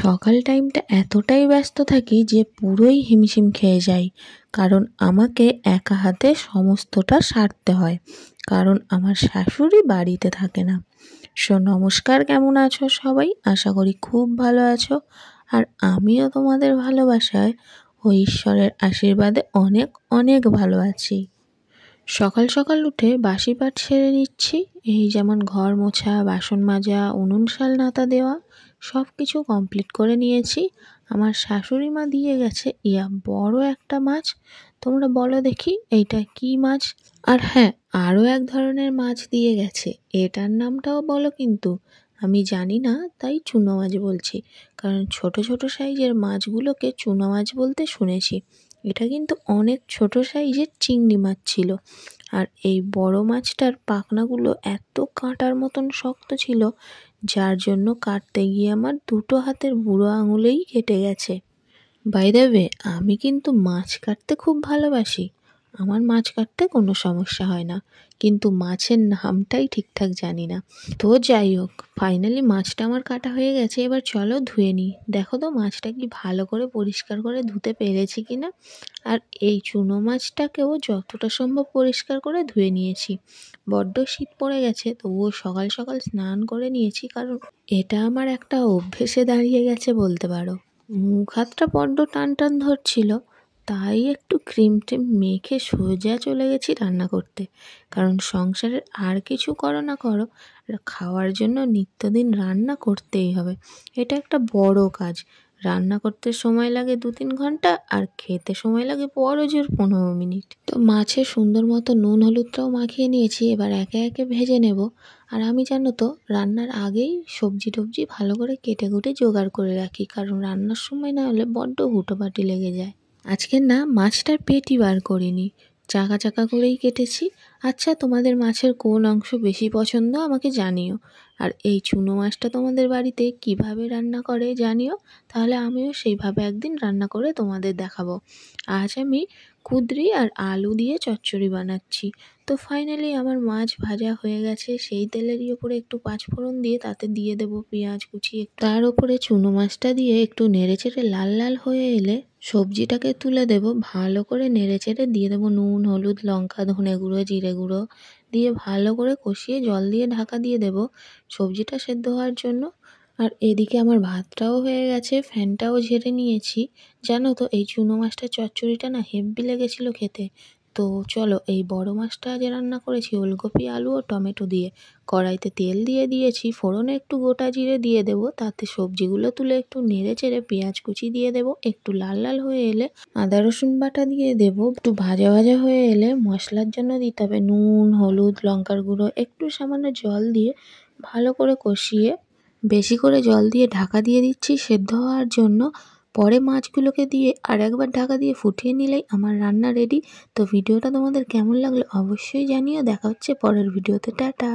সকাল টাইমটা এতটাই ব্যস্ত থাকি যে পুরোই হিমশিম খেয়ে যাই, কারণ আমাকে একা হাতে সমস্তটা সারতে হয়, কারণ আমার শাশুড়ি বাড়িতে থাকে না। নমস্কার, কেমন আছো সবাই? আশা করি খুব ভালো আছো। আর আমিও তোমাদের ভালোবাসায় ও ঈশ্বরের আশীর্বাদে অনেক অনেক ভালো আছি। সকাল সকাল উঠে বাসি পাট সেরে নিচ্ছি। এই যেমন ঘর মোছা, বাসন মাজা, উনুন শাল নাতা দেওয়া সব কিছু কমপ্লিট করে নিয়েছি। আমার শাশুড়ি মা দিয়ে গেছে বড় একটা মাছ। তোমরা বলো দেখি এইটা কি মাছ? আর হ্যাঁ, আরও এক ধরনের মাছ দিয়ে গেছে, এটার নামটাও বলো কিন্তু। আমি জানি না, তাই চুনো মাছ বলছি, কারণ ছোট ছোট সাইজের মাছগুলোকে চুনো মাছ বলতে শুনেছি। এটা কিন্তু অনেক ছোট সাইজের চিংড়ি মাছ ছিল। আর এই বড় মাছটার পাখনাগুলো এত কাঁটার মতন শক্ত ছিল, যার জন্য কাটতে গিয়ে আমার দুটো হাতের বুড়ো আঙুলেই কেটে গেছে। বাই দ্য ওয়ে, আমি কিন্তু মাছ কাটতে খুব ভালোবাসি। আমার মাছ কাটতে কোনো সমস্যা হয় না, কিন্তু মাছের নামটাই ঠিকঠাক জানি না। তো যাই হোক, ফাইনালি মাছটা আমার কাটা হয়ে গেছে। এবার চলো ধুয়ে নিই। দেখো তো মাছটা কি ভালো করে পরিষ্কার করে ধুতে পেরেছি কিনা। আর এই চুনো মাছটাকেও যতটা সম্ভব পরিষ্কার করে ধুয়ে নিয়েছি। বড্ড শীত পড়ে গেছে, তবুও সকাল সকাল স্নান করে নিয়েছি, কারণ এটা আমার একটা অভ্যেসে দাঁড়িয়ে গেছে বলতে পারো। মুখ হাতটা বড্ড টান টান ধরছিল, তাই একটু ক্রিম টিম মেখে সোজা চলে গেছি রান্না করতে। কারণ সংসারের আর কিছু করো না করো, খাওয়ার জন্য নিত্যদিন রান্না করতেই হবে। এটা একটা বড় কাজ। রান্না করতে সময় লাগে 2-3 ঘন্টা, আর খেতে সময় লাগে বড় জোর 15 মিনিট। তো মাছে সুন্দর মতো নুন হলুদটাও মাখিয়ে নিয়েছি, এবার একে একে ভেজে নেব। আর আমি জানো তো, রান্নার আগেই সবজি টবজি ভালো করে কেটে কুটে জোগাড় করে রাখি, কারণ রান্নার সময় না হলে বড্ড হুটোপাটি লেগে যায়। আজকে না মাছটার পেটি বার করিনি, চাকা চাকা করেই কেটেছি। আচ্ছা, তোমাদের মাছের কোন অংশ বেশি পছন্দ আমাকে জানিও। আর এই চুনো মাছটা তোমাদের বাড়িতে কিভাবে রান্না করে জানিও, তাহলে আমিও সেইভাবে একদিন রান্না করে তোমাদের দেখাবো। আজ আমি কুঁদরি আর আলু দিয়ে চচ্চড়ি বানাচ্ছি। তো ফাইনালি আমার মাছ ভাজা হয়ে গেছে। সেই তেলেরই ওপরে একটু পাঁচফোড়ন দিয়ে তাতে দিয়ে দেবো পেঁয়াজ কুচি। তার ওপরে চুনো মাছটা দিয়ে একটু নেড়েচেড়ে লাল লাল হয়ে এলে সবজিটাকে তুলে দেব। ভালো করে নেড়েচেড়ে দিয়ে দেবো নুন, হলুদ, লঙ্কা, ধনে গুঁড়ো, জিরে গুঁড়ো দিয়ে ভালো করে কষিয়ে জল দিয়ে ঢাকা দিয়ে দেব সবজিটা সেদ্ধ হওয়ার জন্য। আর এদিকে আমার ভাতটাও হয়ে গেছে, ফ্যানটাও ঝেড়ে নিয়েছি। জানো তো, এই চুনো মাছটার চচ্চড়িটা না হেব্বি লেগেছিলো খেতে। তো চলো, এই বড় মাছটা আজ রান্না করেছি ওলকপি, আলু ও টমেটো দিয়ে। কড়াইতে তেল দিয়ে দিয়েছি, ফোড়নে একটু গোটা জিরে দিয়ে দেবো, তাতে সবজিগুলো তুলে একটু নেড়ে চেড়ে পেঁয়াজ কুচি দিয়ে দেবো। একটু লাল লাল হয়ে এলে আদা রসুন বাটা দিয়ে দেবো। একটু ভাজা ভাজা হয়ে এলে মশলার জন্য দিতে হবে নুন, হলুদ, লঙ্কার গুঁড়ো, একটু সামান্য জল দিয়ে ভালো করে কষিয়ে বেশি করে জল দিয়ে ঢাকা দিয়ে দিচ্ছি সেদ্ধ হওয়ার জন্য। পরে মাছগুলোকে দিয়ে আর একবার ঢাকা দিয়ে ফুটিয়ে নিলেই আমার রান্না রেডি। তো ভিডিওটা তোমাদের কেমন লাগলো অবশ্যই জানিও। দেখা হচ্ছে পরের ভিডিওতে। টাটা।